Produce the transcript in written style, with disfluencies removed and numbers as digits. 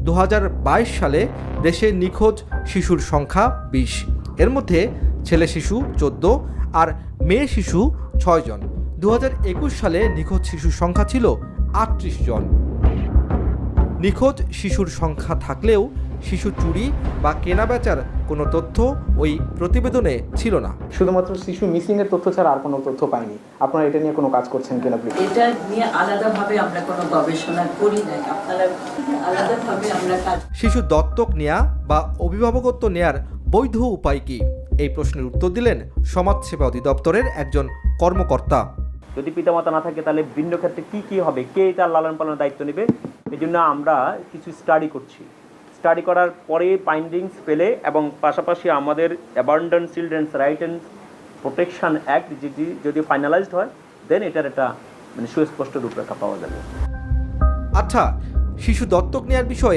2022 সালে দেশে নিখোঁজ শিশুর সংখ্যা 20। এর মধ্যে ছেলে শিশু 14 আর মেয়ে শিশু 6 জন। 2021 সালে নিখোঁজ শিশুর সংখ্যা ছিল 38 জন। নিখোঁজ শিশুর সংখ্যা থাকলেও শিশু চুরি বা কেনাবেচার কোনো তথ্য ওই প্রতিবেদনে ছিল না। শুধুমাত্র শিশু মিসিং এর তথ্য ছাড়া আর কোনো তথ্য পাইনি। আপনারা এটা নিয়ে কোনো কাজ করছেন কিনা? এটা নিয়ে আলাদাভাবে আমরা কোনো গবেষণা করি না। আপনারা আলাদাভাবে আমরা কাজ। শিশু দত্তক নেয়া বা অভিভাবকত্ব নেয়ার বৈধ উপায় কি? এই প্রশ্নের উত্তর দিলেন সমাজসেবা অধিদপ্তরের একজন কর্মকর্তা। যদি পিতামাতা না থাকে তাহলে ভিন্ন ক্ষেত্রে কি হবে, কে তার লালন পালনের দায়িত্ব নেবে? এই জন্য আমরা কিছু স্টাডি করছি। স্টাডি করার পরে ফাইন্ডিংস পেলে এবং পাশাপাশি আমাদের abandon children's right and protection act যদি ফাইনালাইজড হয়, দেন এটার একটা সুস্পষ্ট রূপরেখা পাওয়া যাবে। আচ্ছা, শিশু দত্তক নেয়ার বিষয়ে